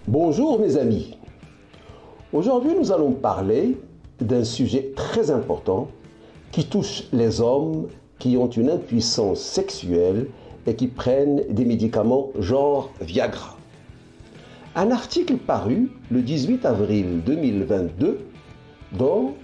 Bonjour mes amis. Aujourd'hui nous allons parler d'un sujet très important qui touche les hommes qui ont une impuissance sexuelle et qui prennent des médicaments genre Viagra. Un article paru le 18 avril 2022 dans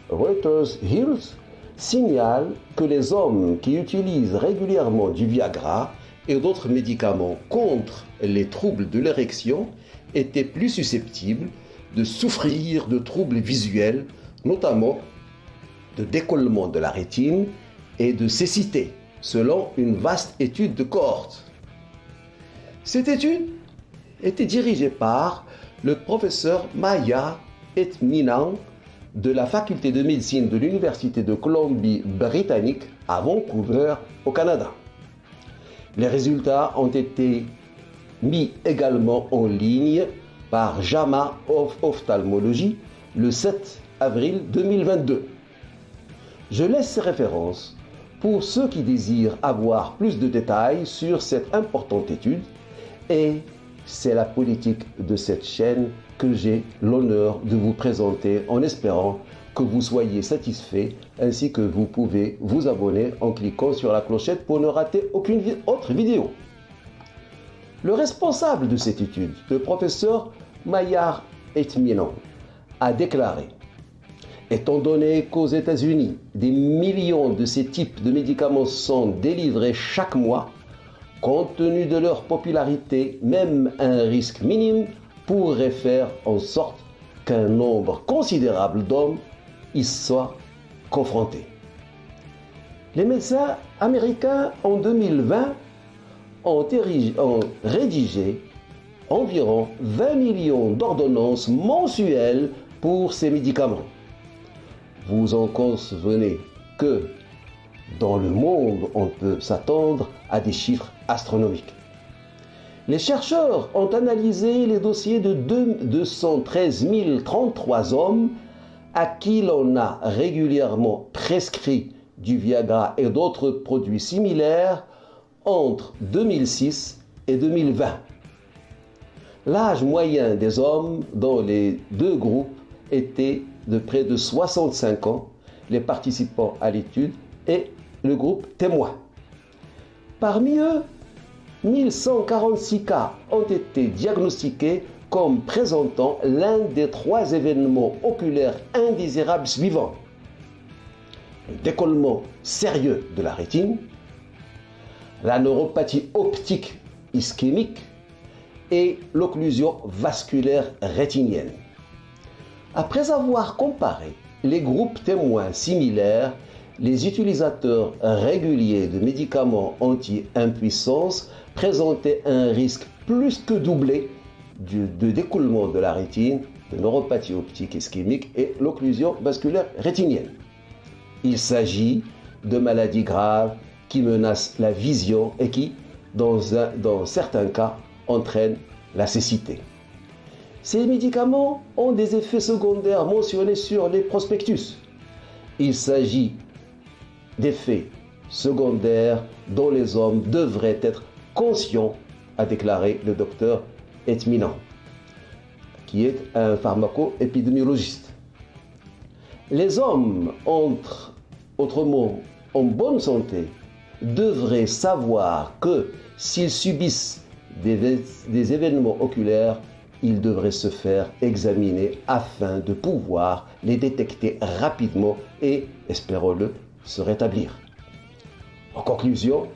Reuters Health signale que les hommes qui utilisent régulièrement du Viagra et d'autres médicaments contre les troubles de l'érection étaient plus susceptibles de souffrir de troubles visuels, notamment de décollement de la rétine et de cécité, selon une vaste étude de cohorte. Cette étude était dirigée par le professeur Maya Etminan de la faculté de médecine de l'Université de Colombie-Britannique à Vancouver, au Canada. Les résultats ont été mis également en ligne par JAMA Ophthalmology le 7 avril 2022. Je laisse ces références pour ceux qui désirent avoir plus de détails sur cette importante étude, et c'est la politique de cette chaîne que j'ai l'honneur de vous présenter en espérant que vous soyez satisfait, ainsi que vous pouvez vous abonner en cliquant sur la clochette pour ne rater aucune autre vidéo. Le responsable de cette étude, le professeur Mayar Etminan, a déclaré: étant donné qu'aux États-Unis, des millions de ces types de médicaments sont délivrés chaque mois, compte tenu de leur popularité, même un risque minime pourrait faire en sorte qu'un nombre considérable d'hommes y soient confrontés. Les médecins américains en 2020 ont rédigé environ 20 millions d'ordonnances mensuelles pour ces médicaments. Vous en convenez que dans le monde, on peut s'attendre à des chiffres astronomiques. Les chercheurs ont analysé les dossiers de 213 033 hommes à qui l'on a régulièrement prescrit du Viagra et d'autres produits similaires entre 2006 et 2020. L'âge moyen des hommes dans les deux groupes était de près de 65 ans, les participants à l'étude et le groupe témoin. Parmi eux, 1146 cas ont été diagnostiqués comme présentant l'un des 3 événements oculaires indésirables suivants: le décollement sérieux de la rétine, la neuropathie optique ischémique et l'occlusion vasculaire rétinienne. Après avoir comparé les groupes témoins similaires, les utilisateurs réguliers de médicaments anti-impuissance présentaient un risque plus que doublé de décollement de la rétine, de neuropathie optique ischémique et l'occlusion vasculaire rétinienne. Il s'agit de maladies graves qui menacent la vision et qui, dans certains cas, entraînent la cécité. Ces médicaments ont des effets secondaires mentionnés sur les prospectus. Il s'agit d'effets secondaires dont les hommes devraient être conscients, a déclaré le docteur Etminan, qui est un pharmaco-épidémiologiste. Les hommes, autrement en bonne santé, devraient savoir que s'ils subissent des événements oculaires, ils devraient se faire examiner afin de pouvoir les détecter rapidement et, espérons-le, se rétablir. En conclusion,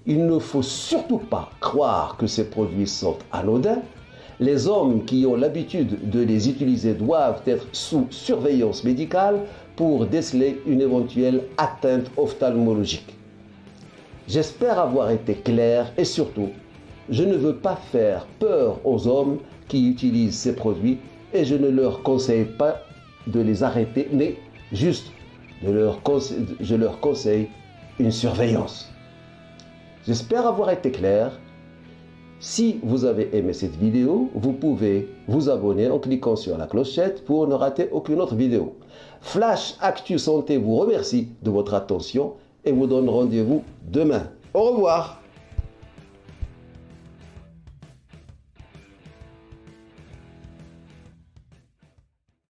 il ne faut surtout pas croire que ces produits sont anodins. Les hommes qui ont l'habitude de les utiliser doivent être sous surveillance médicale pour déceler une éventuelle atteinte ophtalmologique. J'espère avoir été clair et surtout, je ne veux pas faire peur aux hommes qui utilisent ces produits et je ne leur conseille pas de les arrêter, mais juste je leur conseille une surveillance. J'espère avoir été clair. Si vous avez aimé cette vidéo, vous pouvez vous abonner en cliquant sur la clochette pour ne rater aucune autre vidéo. Flash Actu Santé vous remercie de votre attention et vous donne rendez-vous demain. Au revoir.